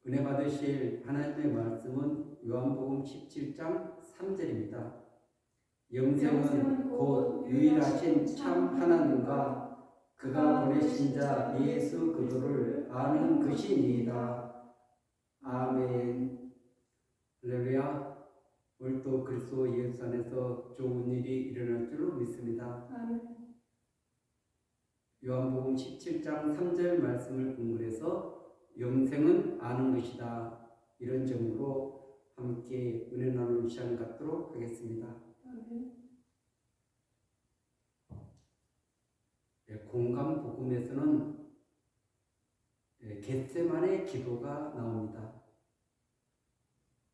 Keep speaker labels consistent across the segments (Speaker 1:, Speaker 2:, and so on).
Speaker 1: 은혜 받으실 하나님의 말씀은 요한복음 17장 3절입니다. 영생은 곧 유일하신 참 하나님과 그가 보내신 자 예수 그리스도를 아는 것이니이다. 아멘. 할렐루야. 오늘도 그리스도 예수 안에서 좋은 일이 일어날 줄로 믿습니다.
Speaker 2: 아멘.
Speaker 1: 요한복음 17장 3절 말씀을 근거해서 영생은 아는 것이다. 이런 점으로 함께 은혜 나누는 시간 갖도록 하겠습니다. 공감 복음에서는 겟세마네 기도가 나옵니다.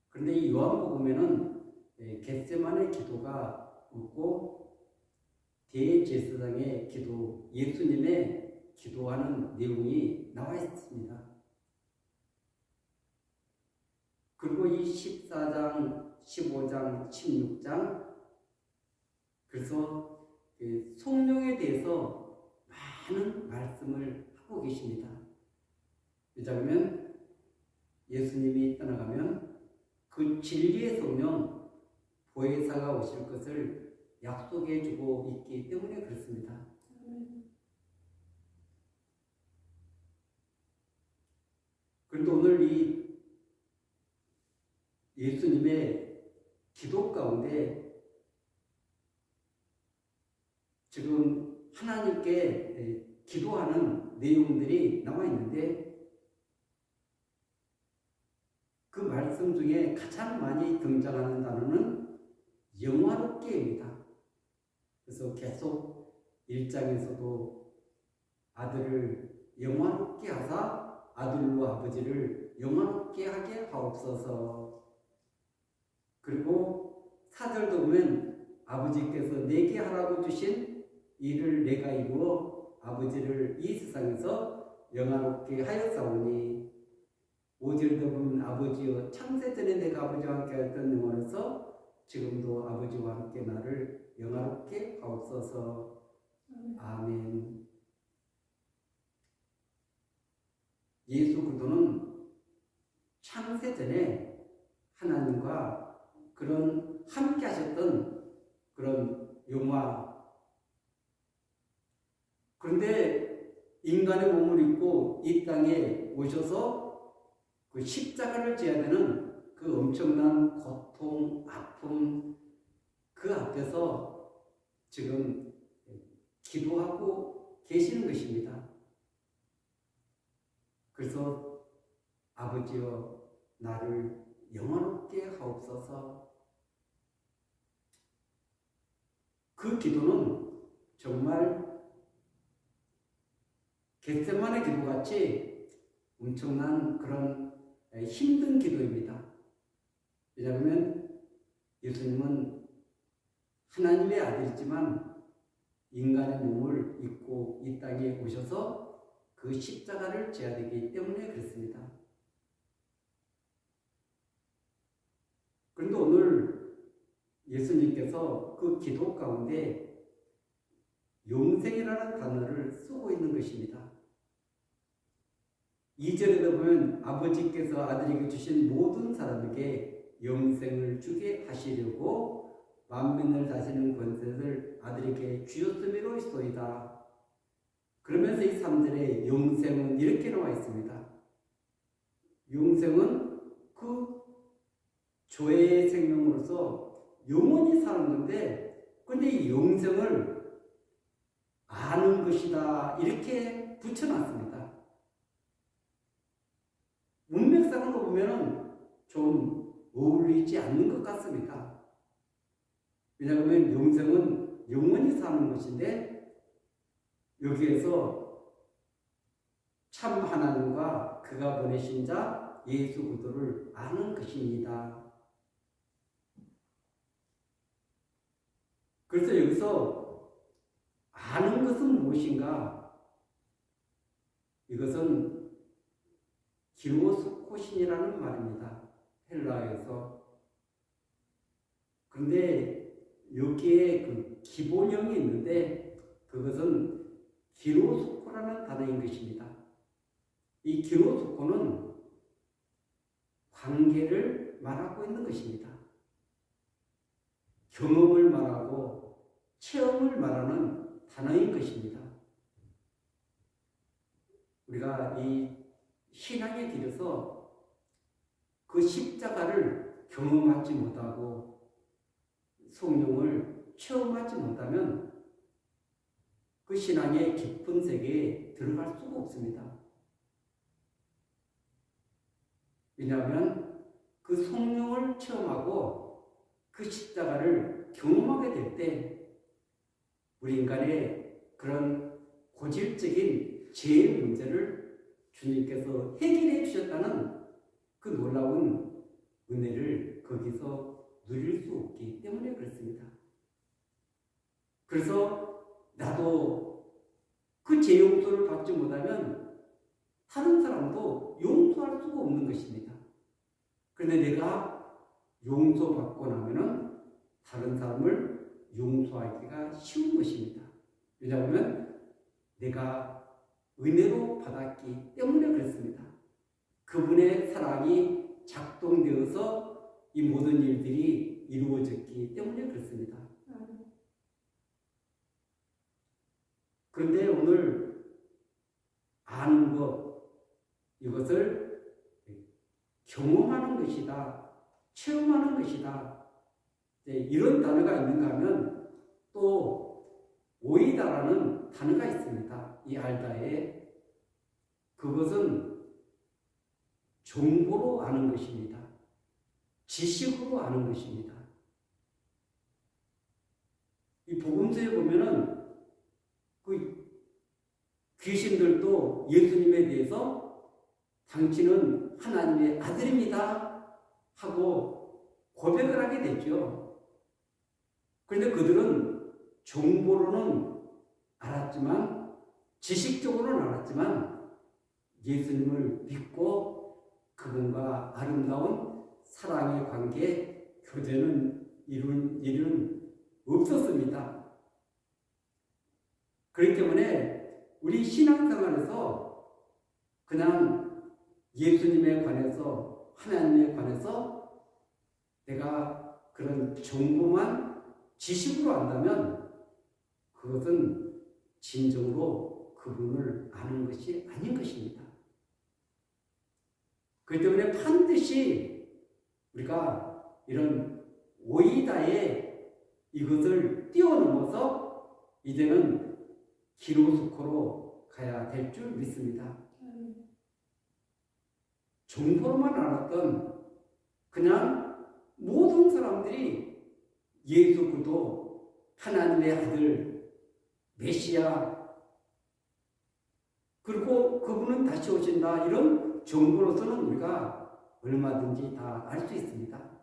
Speaker 1: 그런데 이 요한복음에는 겟세마네 기도가 없고 대제사장의 기도, 예수님의 기도하는 내용이 나와 있습니다. 그리고 이 14장, 15장, 16장 그래서 성령에 대해서 많은 말씀을 하고 계십니다. 왜냐하면 예수님이 떠나가면 그 진리의 성령 보혜사가 오실 것을 약속해 주고 있기 때문에 그렇습니다. 그런데 오늘 이 예수님의 기도 가운데 지금 하나님께 기도하는 내용들이 나와 있는데 그 말씀 중에 가장 많이 등장하는 단어는 영화롭게입니다. 그래서 계속 1장에서도 아들을 영화롭게 하사 아들로 아버지를 영화롭게 하게 하옵소서. 그리고 4절도 보면 아버지께서 내게 하라고 주신 일을 내가 이루어 아버지를 이 세상에서 영화롭게 하였사오니 5절도 보면 아버지여 창세전에 내가 아버지와 함께 하였던 영원에서 지금도 아버지와 함께 나를 영화롭게 하옵소서. 아멘. 예수 그리스도는 창세전에 하나님과 그런 함께 하셨던 그런 영화. 그런데 인간의 몸을 입고 이 땅에 오셔서 그 십자가를 져야 되는 그 엄청난 고통, 아픔 그 앞에서 지금 기도하고 계시는 것입니다. 그래서 아버지여 나를 영원롭게 하옵소서. 그 기도는 정말 겟세마네 기도같이 엄청난 그런 힘든 기도입니다. 왜냐하면 예수님은 하나님의 아들이지만 인간의 몸을 입고 이 땅에 오셔서 그 십자가를 져야 되기 때문에 그렇습니다. 그런데 오늘 예수님께서 그 기도 가운데 영생이라는 단어를 쓰고 있는 것입니다. 2절에도 보면 아버지께서 아들에게 주신 모든 사람에게 영생을 주게 하시려고 만민을 다스리는 권세를 아들에게 주셨음이로소이다. 그러면서 이 3절에 영생은 이렇게 나와 있습니다. 영생은 그 죄의 생명으로서 영원히 사는 건데, 근데 이 영생을 아는 것이다 이렇게 붙여놨습니다. 문맥상으로 보면은 좀 어울리지 않는 것 같습니다. 왜냐하면 영생은 영원히 사는 것인데 여기에서 참 하나님과 그가 보내신 자 예수 그리스도를 아는 것입니다. 그래서 여기서 아는 것은 무엇인가? 이것은 기로스코신이라는 말입니다. 헬라어에서. 그런데 여기에 그 기본형이 있는데 그것은 기로스코라는 단어인 것입니다. 이 기로스코는 관계를 말하고 있는 것입니다. 경험을 말하고 체험을 말하는 단어인 것입니다. 우리가 이 신앙의 길에서 그 십자가를 경험하지 못하고 성령을 체험하지 못하면 그 신앙의 깊은 세계에 들어갈 수가 없습니다. 왜냐하면 그 성령을 체험하고 그 십자가를 경험하게 될 때 우리 인간의 그런 고질적인 죄의 문제를 주님께서 해결해 주셨다는 그 놀라운 은혜를 거기서 누릴 수 없기 때문에 그렇습니다. 그래서 나도 그 죄 용서를 받지 못하면 다른 사람도 용서할 수가 없는 것입니다. 그런데 내가 용서받고 나면은 다른 사람을 용서하기가 쉬운 것입니다. 왜냐하면 내가 은혜로 받았기 때문에 그렇습니다. 그분의 사랑이 작동되어서 이 모든 일들이 이루어졌기 때문에 그렇습니다. 그런데 오늘 아는 것, 이것을 경험하는 것이다, 체험하는 것이다, 이런 단어가 있는가 하면 또 오이다라는 단어가 있습니다. 이 알다에. 그것은 정보로 아는 것입니다. 지식으로 아는 것입니다. 이 복음서에 보면은 그 귀신들도 예수님에 대해서 당신은 하나님의 아들입니다 하고 고백을 하게 됐죠. 그런데 그들은 정보로는 알았지만, 지식적으로는 알았지만 예수님을 믿고 그분과 아름다운 사랑의 관계, 교제는 이룬 일은 없었습니다. 그렇기 때문에 우리 신앙생활에서 그냥 예수님에 관해서, 하나님에 관해서 내가 그런 정보만 지식으로 안다면 그것은 진정으로 그분을 아는 것이 아닌 것입니다. 그렇기 때문에 반드시 우리가 이런 오이다의 이것을 뛰어넘어서 이제는 기로수코로 가야 될 줄 믿습니다. 정보로만 알았던 그냥 모든 사람들이 예수 그리스도 하나님의 아들 메시아, 그리고 그분은 다시 오신다, 이런 정보로서는 우리가 얼마든지 다 알 수 있습니다.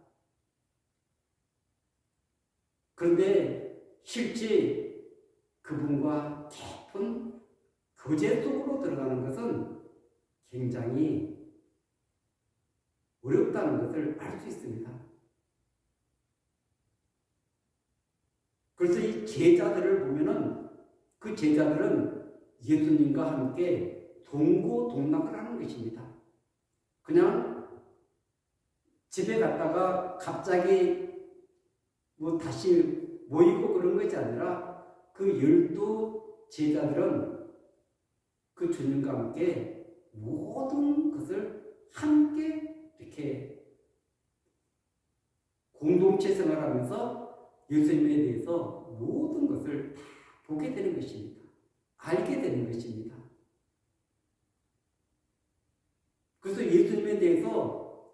Speaker 1: 그런데 실제 그분과 깊은 교제 속으로 들어가는 것은 굉장히 어렵다는 것을 알 수 있습니다. 그래서 이 제자들을 보면은 그 제자들은 예수님과 함께 동고동락을 하는 것입니다. 그냥 집에 갔다가 갑자기 다시 모이고 그런 것이 아니라 그 12 제자들은 그 주님과 함께 모든 것을 함께 이렇게 공동체 생활하면서 예수님에 대해서 모든 것을 다 보게 되는 것입니다. 알게 되는 것입니다. 그래서 예수님에 대해서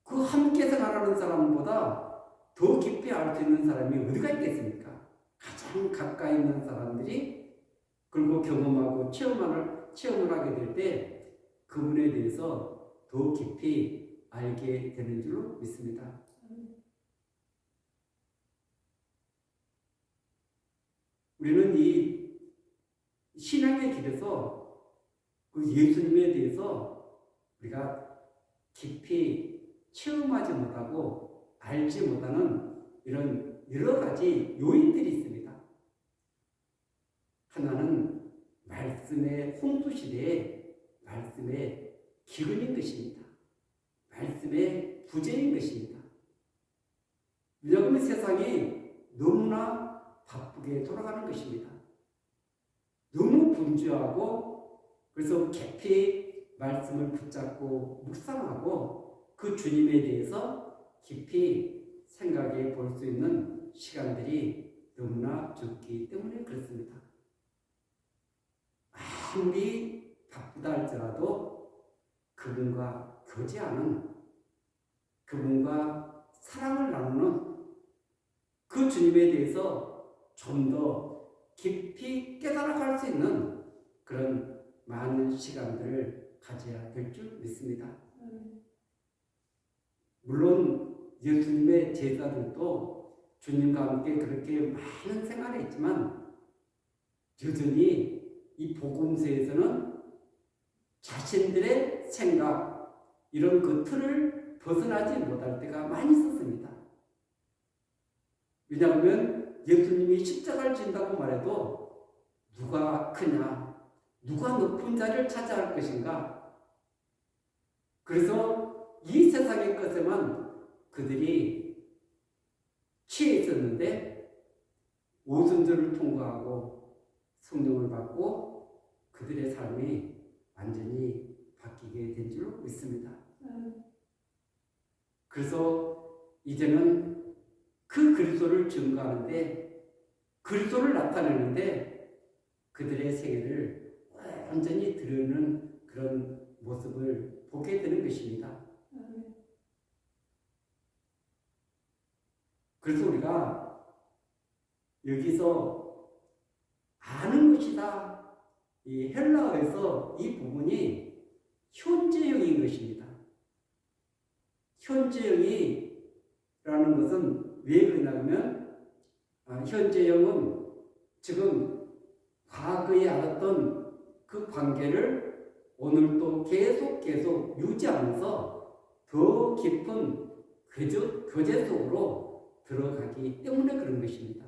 Speaker 1: 그 함께 생활하는 사람보다 더 깊이 알 수 있는 사람이 어디가 있겠습니까? 가장 가까이 있는 사람들이, 그리고 경험하고 체험을 하게 될 때 그분에 대해서 더 깊이 알게 되는 줄로 믿습니다. 우리는 이 신앙의 길에서 그 예수님에 대해서 우리가 깊이 체험하지 못하고 알지 못하는 이런 여러 가지 요인들이 있습니다. 하나는 말씀의 홍수 시대에 말씀의 기근인 것입니다. 말씀의 말씀의 부재인 것입니다. 왜냐하면 세상이 너무나 바쁘게 돌아가는 것입니다. 너무 분주하고 그래서 깊이 말씀을 붙잡고 묵상하고 그 주님에 대해서 깊이 생각해 볼 수 있는 시간들이 너무나 적기 때문에 그렇습니다. 아무리 바쁘다 할지라도 그분과 교제하는, 그분과 사랑을 나누는 그 주님에 대해서 좀 더 깊이 깨달아갈 수 있는 그런 많은 시간들을 가져야 될 줄 믿습니다. 물론 예수님의 제자들도 주님과 함께 그렇게 많은 생활을 했지만 여전히 이 복음서에서는 자신들의 생각, 이런 그 틀을 벗어나지 못할 때가 많이 있었습니다. 왜냐하면 예수님이 십자가를 진다고 말해도 누가 크냐, 누가 높은 자리를 차지할 것인가. 그래서 이 세상의 것에만 그들이 취해 있었는데 오순절을 통과하고 성령을 받고 그들의 삶이 완전히 바뀌게 된 줄로 믿습니다. 그래서 이제는 그 그리스도를 증거하는데, 그리스도를 나타내는데 그들의 생애를 완전히 드러내는 그런 모습을 보게 되는 것입니다. 그래서 우리가 여기서 아는 것이다, 이 헬라어에서 이 부분이 현재형인 것입니다. 현재형이라는 것은 왜 그러냐면 현재형은 지금 과거에 알았던 그 관계를 오늘도 계속 유지하면서 더 깊은 교제 속으로 들어가기 때문에 그런 것입니다.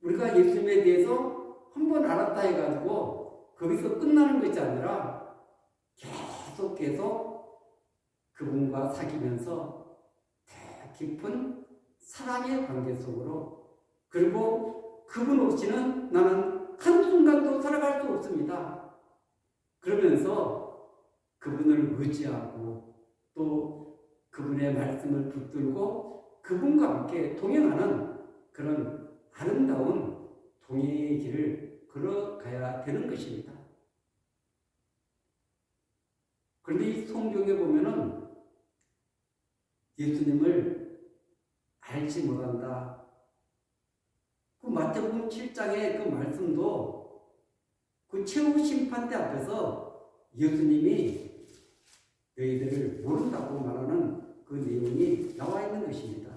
Speaker 1: 우리가 예수님에 대해서 한번 알았다 해가지고 거기서 끝나는 것이 아니라 계속 그분과 사귀면서 더 깊은 사랑의 관계 속으로, 그리고 그분 없이는 나는 한순간도 살아갈 수 없습니다. 그러면서 그분을 의지하고 또 그분의 말씀을 붙들고 그분과 함께 동행하는 그런 아름다운 동행의 길을 걸어가야 되는 것입니다. 그런데 이 성경에 보면은 예수님을 알지 못한다. 그 마태복음 7장의 그 말씀도 그 최후 심판대 앞에서 예수님이 너희들을 모른다고 말하는 그 내용이 나와 있는 것입니다.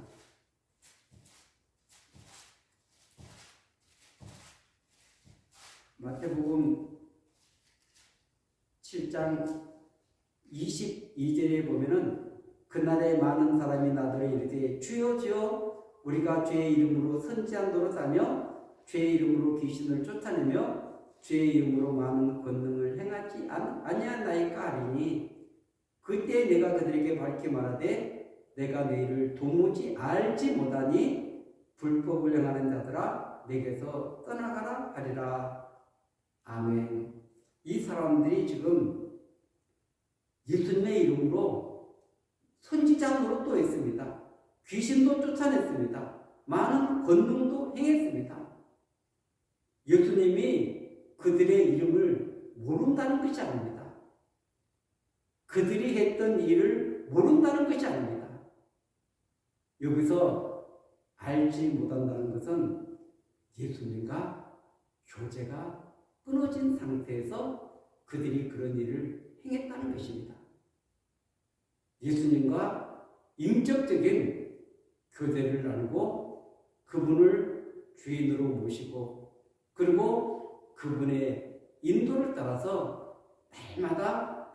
Speaker 1: 마태복음 7장 22절에 보면은 그날에 많은 사람이 나더러 이르되 주여 주여 우리가 주의 이름으로 선지한 노릇하며 주의 이름으로 귀신을 쫓아내며 주의 이름으로 많은 권능을 행하지 아니하나이까 하리니 그때 내가 그들에게 밝히 말하되 내가 너희를 도무지 알지 못하니 불법을 행하는 자들아 내게서 떠나가라 하리라. 아멘. 이 사람들이 지금 예수님의 이름으로 선지자 노릇도 했습니다. 귀신도 쫓아냈습니다. 많은 권능도 행했습니다. 예수님이 그들의 이름을 모른다는 것이 아닙니다. 그들이 했던 일을 모른다는 것이 아닙니다. 여기서 알지 못한다는 것은 예수님과 교제가 끊어진 상태에서 그들이 그런 일을 행했다는 것입니다. 예수님과 인격적인 교제를 나누고 그분을 주인으로 모시고 그리고 그분의 인도를 따라서 달마다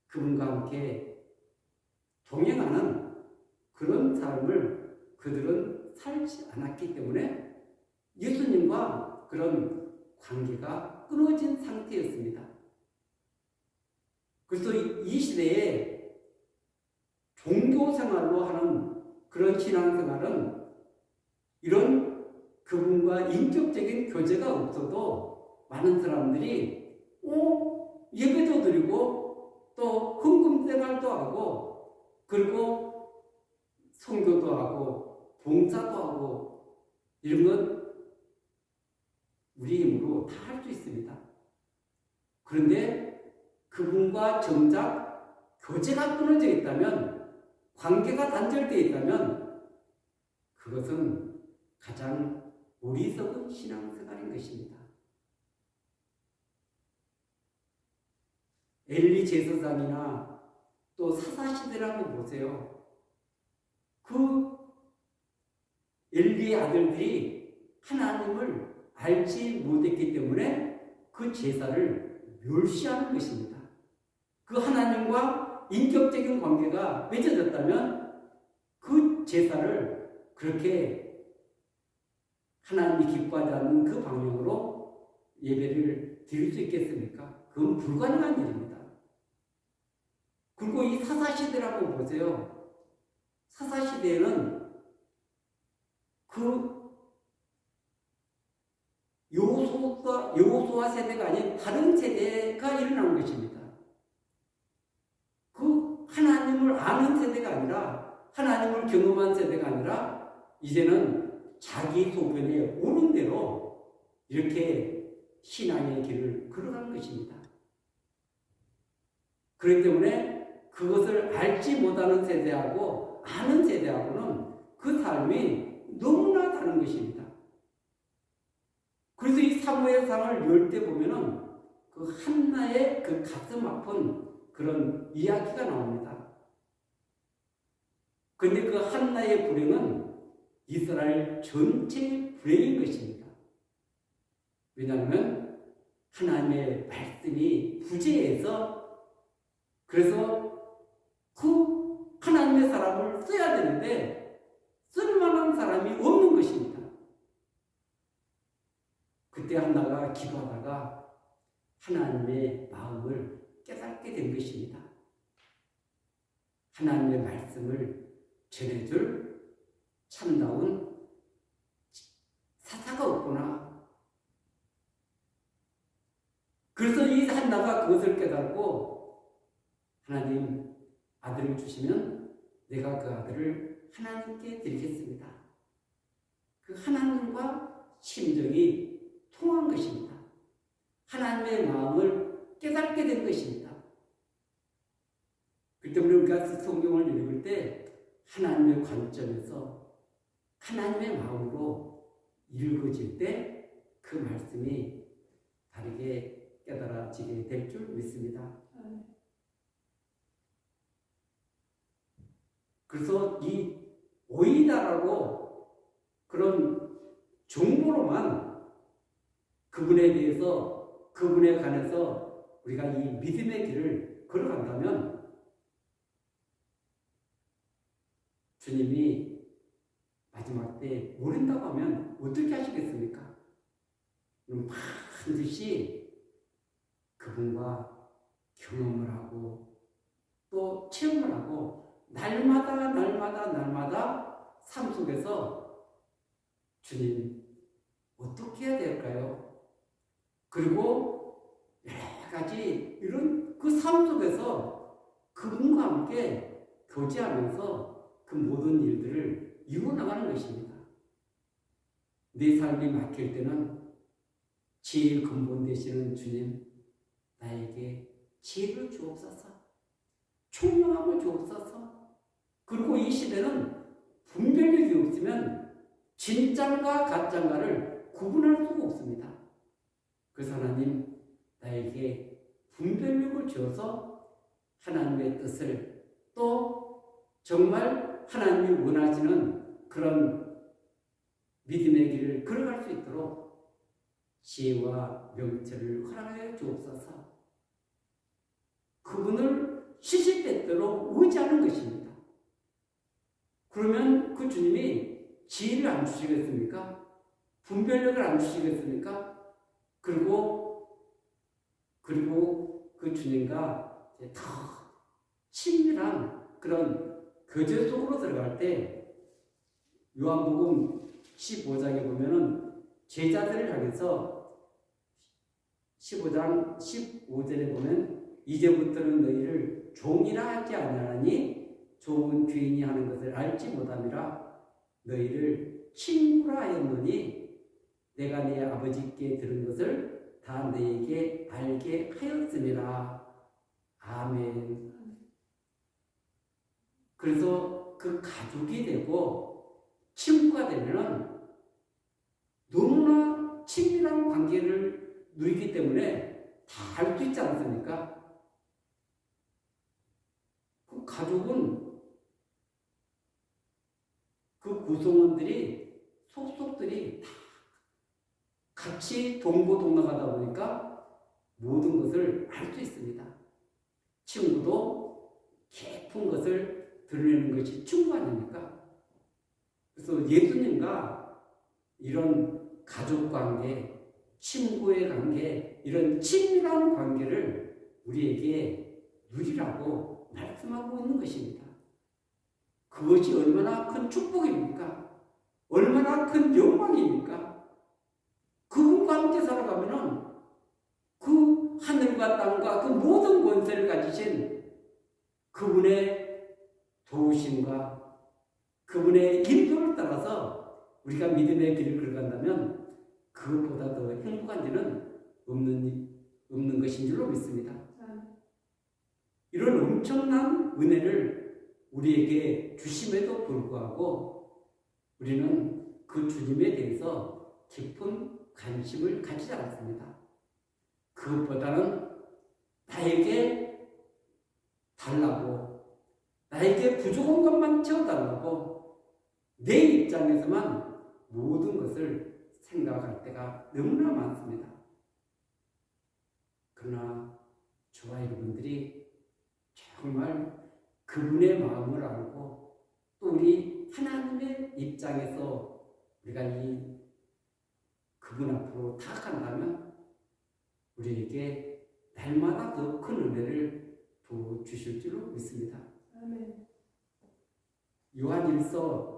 Speaker 1: 그분과 함께 동행하는 그런 삶을 그들은 살지 않았기 때문에 예수님과 그런 관계가 끊어진 상태였습니다. 그래서 이 시대에 종교 생활로 하는 그런 신앙생활은 이런 그분과 인격적인 교제가 없어도 많은 사람들이 예배도 드리고 또 헌금 생활도 하고 그리고 선교도 하고 봉사도 하고 이런 건 우리 힘으로 다 할 수 있습니다. 그런데 그분과 정작 교제가 끊어져 있다면, 관계가 단절되어 있다면 그것은 가장 어리석은 신앙생활인 것입니다. 엘리 제사장이나 또 사사시대라고 보세요. 그 엘리의 아들들이 하나님을 알지 못했기 때문에 그 제사를 멸시하는 것입니다. 그 하나님과 인격적인 관계가 맺어졌다면 그 제사를 그렇게 하나님이 기뻐하지 않는 그 방향으로 예배를 드릴 수 있겠습니까? 그건 불가능한 일입니다. 그리고 이 사사시대라고 보세요. 사사시대에는 그 여호수아 세대가 아닌 다른 세대가 일어난 것입니다. 그 하나님을 아는 세대가 아니라, 하나님을 경험한 세대가 아니라 이제는 자기 소견에 오는 대로 이렇게 신앙의 길을 걸어가는 것입니다. 그렇기 때문에 그것을 알지 못하는 세대하고 아는 세대하고는 그 삶이 너무나 다른 것입니다. 그래서 이 사무엘상을 열 때 보면은 그 한나의 그 가슴 아픈 그런 이야기가 나옵니다. 그런데 그 한나의 불행은 이스라엘 전체의 불행인 것입니다. 왜냐하면 하나님의 말씀이 부재해서, 그래서 그 하나님의 사람을 써야 되는데 쓸만한 사람이 없는 것입니다. 그때 한나가 기도하다가 하나님의 마음을 깨닫게 된 것입니다. 하나님의 말씀을 전해줄 참다운 사사가 없구나. 그래서 이 한나가 그것을 깨닫고, 하나님 아들을 주시면 내가 그 아들을 하나님께 드리겠습니다. 그 하나님과 심정이 통한 것입니다. 하나님의 마음을 깨닫게 된 것입니다. 그렇기 때문에 우리가 성경을 읽을 때 하나님의 관점에서 하나님의 마음으로 읽어질 때 그 말씀이 다르게 깨달아지게 될 줄 믿습니다. 그래서 이 오이다라고 그런 정보로만 그분에 대해서, 그분에 관해서 우리가 이 믿음의 길을 걸어간다면 주님이 마지막 때 모른다고 하면 어떻게 하시겠습니까? 반드시 그분과 경험을 하고 또 체험을 하고 날마다 삶 속에서 주님 어떻게 해야 될까요? 그리고 여러 가지 이런 그 삶 속에서 그분과 함께 교제하면서 그 모든 일들을 이루어나가는 것입니다. 내 삶이 막힐 때는 지혜의 근본 되시는 주님, 나에게 지혜를 주옵소서, 총명함을 주옵소서. 그리고 이 시대는 분별력이 없으면 진짠가 가짠가를 구분할 수가 없습니다. 그래서 하나님, 나에게 분별력을 주어서 하나님의 뜻을, 또 정말 하나님이 원하시는 그런 믿음의 길을 걸어갈 수 있도록 지혜와 명철을 허락하여 주옵소서. 그분을 시시때때로 의지하는 것입니다. 그러면 그 주님이 지혜를 안 주시겠습니까? 분별력을 안 주시겠습니까? 그리고 그 주님과 이제 더 친밀한 그런 교제 속으로 들어갈 때 요한복음 15장에 보면은 제자들을 향해서 15장 15절에 보면 이제부터는 너희를 종이라 하지 아니하니 종은 주인이 하는 것을 알지 못함이라 너희를 친구라 하였노니 내가 네 아버지께 들은 것을 다 너희에게 알게 하였음이라. 아멘. 그래서 그 가족이 되고 친구가 되면은 너무나 친밀한 관계를 누리기 때문에 다 알 수 있지 않습니까? 그 가족은 그 구성원들이 속속들이 다 같이 동고동락하다 보니까 모든 것을 알 수 있습니다. 친구도 깊은 것을 드러내는 것이 친구 아닙니까? 그래서 예수님과 이런 가족 관계, 친구의 관계, 이런 친밀한 관계를 우리에게 누리라고 말씀하고 있는 것입니다. 그것이 얼마나 큰 축복입니까? 얼마나 큰 영광입니까? 그분과 함께 살아가면은 그 하늘과 땅과 그 모든 권세를 가지신 그분의 도우심과 그분의 인도를 따라서 우리가 믿음의 길을 걸어간다면 그것보다 더 행복한 일은 없는 것인 줄로 믿습니다. 이런 엄청난 은혜를 우리에게 주심에도 불구하고 우리는 그 주님에 대해서 깊은 관심을 가지지 않습니다. 그것보다는 나에게 달라고, 나에게 부족한 것만 채워달라고 내 입장에서만 모든 것을 생각할 때가 너무나 많습니다. 그러나 저와 여러분들이 정말 그분의 마음을 알고 또 우리 하나님의 입장에서 우리가 그분 앞으로 다가간다면 우리에게 날마다 더 큰 은혜를 주실 줄로 믿습니다.
Speaker 2: 아멘.
Speaker 1: 요한일서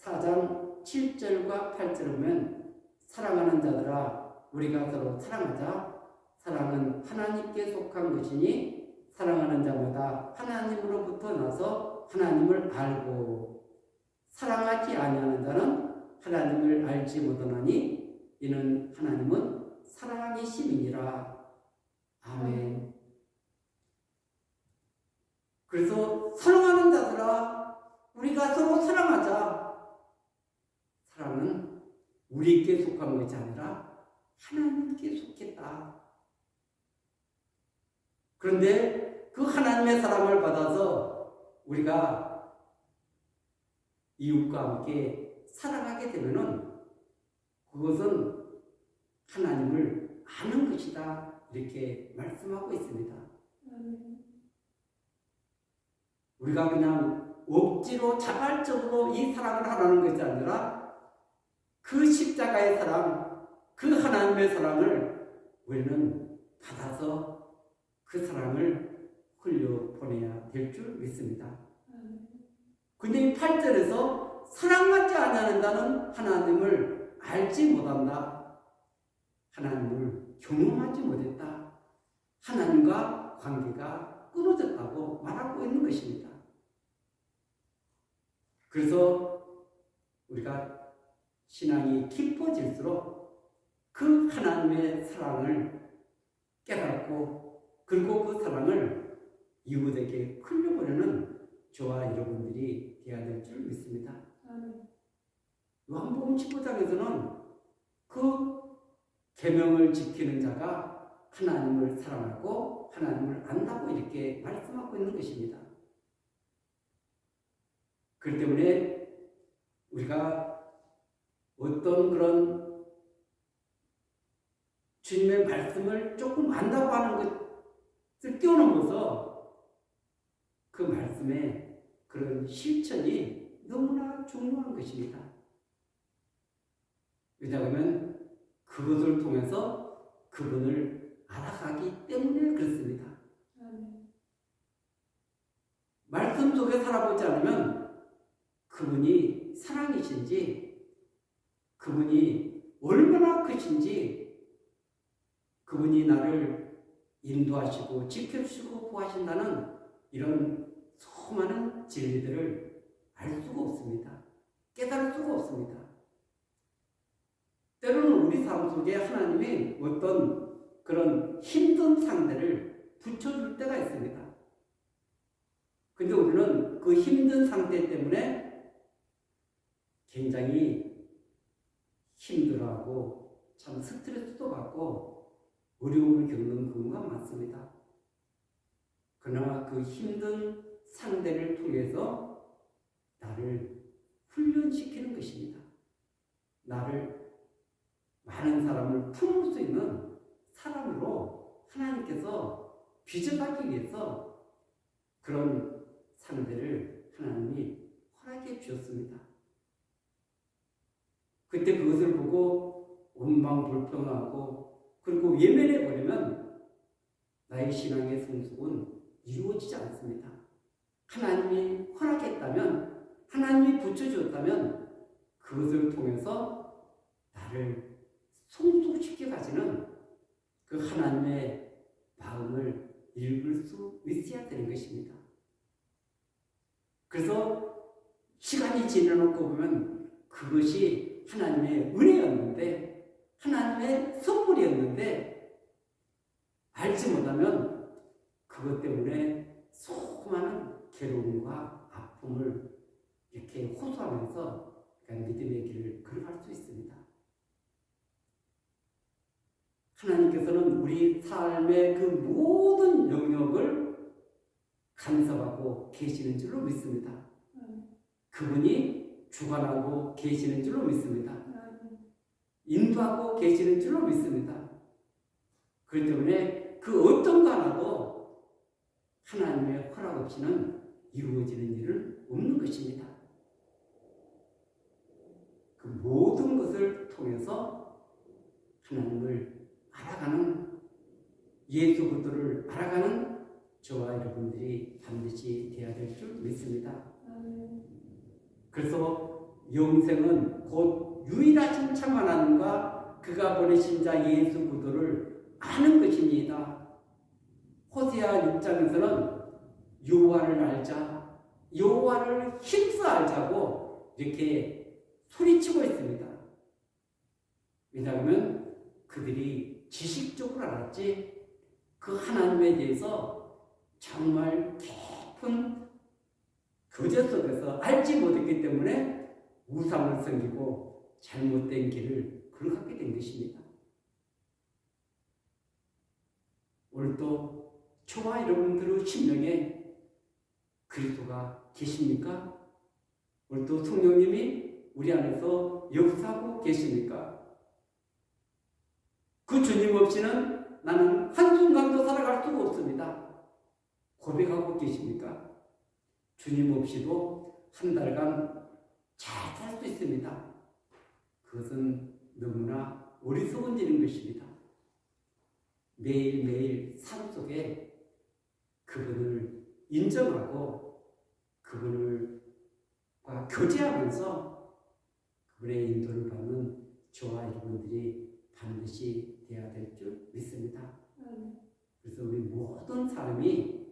Speaker 1: 4장 7절과 8절을 보면 사랑하는 자들아 우리가 서로 사랑하자. 사랑은 하나님께 속한 것이니 사랑하는 자마다 하나님으로부터 나서 하나님을 알고 사랑하지 아니하는 자는 하나님을 알지 못하나니 이는 하나님은 사랑이심이니라. 아멘. 그래서 사랑하는 자들아 우리가 서로 사랑하자. 사랑은 우리에게 속한 것이 아니라 하나님께 속했다. 그런데 그 하나님의 사랑을 받아서 우리가 이웃과 함께 사랑하게 되면은 그것은 하나님을 아는 것이다. 이렇게 말씀하고 있습니다. 우리가 그냥 억지로 자발적으로 이 사랑을 하라는 것이 아니라 그 십자가의 사랑, 그 하나님의 사랑을 우리는 받아서 그 사랑을 흘려보내야 될 줄 믿습니다. 근데 이 8절에서 사랑하지 않는다는 하나님을 알지 못한다. 하나님을 경험하지 못했다. 하나님과 관계가 끊어졌다고 말하고 있는 것입니다. 그래서 우리가 신앙이 깊어질수록 그 하나님의 사랑을 깨닫고 그리고 그 사랑을 이웃에게 흘려보내는 저와 여러분들이 되어야 될 줄 믿습니다. 요한복음 15장에서는 그 계명을 지키는 자가 하나님을 사랑하고 하나님을 안다고 이렇게 말씀하고 있는 것입니다. 그렇기 때문에 우리가 어떤 그런 주님의 말씀을 조금 안다고 하는 것을 뛰어넘어서 그 말씀의 그런 실천이 너무나 중요한 것입니다. 왜냐하면 그것을 통해서 그분을 알아가기 때문에 그렇습니다. 말씀 속에 살아보지 않으면 그분이 사랑이신지, 그분이 얼마나 크신지, 그분이 나를 인도하시고 지켜주시고 구하신다는 이런 수많은 진리들을 알 수가 없습니다. 깨달을 수가 없습니다. 때로는 우리 삶 속에 하나님이 어떤 그런 힘든 상대를 붙여줄 때가 있습니다. 근데 우리는 그 힘든 상태 때문에 굉장히 힘들어하고 참 스트레스도 받고 어려움을 겪는 경우가 많습니다. 그러나 그 힘든 상대를 통해서 나를 훈련시키는 것입니다. 나를 많은 사람을 품을 수 있는 사람으로 하나님께서 빚어가기 위해서 그런 상대를 하나님이 허락해 주셨습니다. 그때 그것을 보고 원망불평하고 그리고 외면해 버리면 나의 신앙의 성숙은 이루어지지 않습니다. 하나님이 허락했다면, 하나님이 붙여주었다면 그것을 통해서 나를 성숙시켜 가지는 그 하나님의 마음을 읽을 수 있어야 되는 것입니다. 그래서 시간이 지나놓고 보면 그것이 하나님의 은혜였는데, 하나님의 선물이었는데 알지 못하면 그것 때문에 수많은 괴로움과 아픔을 이렇게 호소하면서 믿음의 길을 걸어갈 수 있습니다. 하나님께서는 우리 삶의 그 모든 영역을 간섭하고 계시는 줄로 믿습니다. 그분이 주관하고 계시는 줄로 믿습니다. 인도하고 계시는 줄로 믿습니다. 그렇기 때문에 그 어떤 거 하나도 하나님의 허락 없이는 이루어지는 일은 없는 것입니다. 그 모든 것을 통해서 하나님을 알아가는, 예수 그리스도를 알아가는 저와 여러분들이 반드시 되어야 될 줄 믿습니다. 그래서 영생은 곧 유일하신 참 하나님과 그가 보내신 자 예수 그리스도를 아는 것입니다. 호세아 6장에서는 여호와를 알자, 여호와를 힘써 알자고 이렇게 소리치고 있습니다. 왜냐하면 그들이 지식적으로 알았지 그 하나님에 대해서 정말 깊은 교제 속에서 알지 못했기 때문에 우상을 섬기고 잘못된 길을 걸어가게 된 것입니다. 오늘도 저와 여러분들의 심령에 그리스도가 계십니까? 오늘도 성령님이 우리 안에서 역사하고 계십니까? 그 주님 없이는 나는 한순간도 살아갈 수가 없습니다. 고백하고 계십니까? 주님 없이도 한 달간 잘 살 수 있습니다. 그것은 너무나 어리석은 일인 것입니다. 매일매일 삶 속에 그분을 인정하고 그분과 교제하면서 그분의 인도를 받는 저와 여러분들이 반드시 되어야 될 줄 믿습니다. 그래서 우리 모든 사람이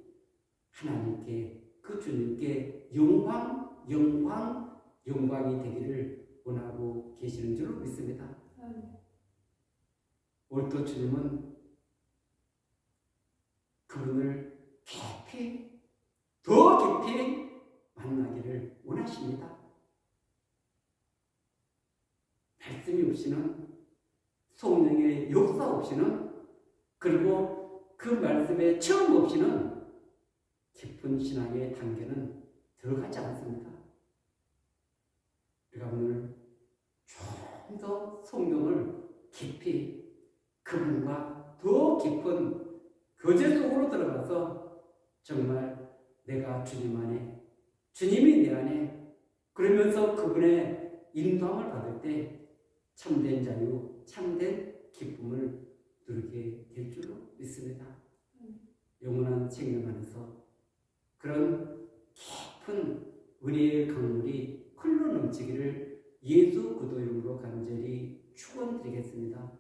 Speaker 1: 하나님께, 그 주님께 영광이 되기를 원하고 계시는 줄로 믿습니다. 오늘도 주님은 그분을 더 깊이 만나기를 원하십니다. 말씀이 없이는, 성령의 역사 없이는, 그리고 그 말씀의 체험 없이는 깊은 신앙의 단계는 들어가지 않습니다. 우리가 오늘 좀 더 성경을 깊이 그분과 더 깊은 교제 속으로 들어가서 정말 내가 주님 안에, 주님이 내 안에, 그러면서 그분의 인도함을 받을 때 참된 자유, 참된 기쁨을 누리게 될 줄로 믿습니다. 영원한 생명 안에서 그런 깊은 은혜의 강물이 흘러 넘치기를 예수 그리스도 이름으로 간절히 축원드리겠습니다.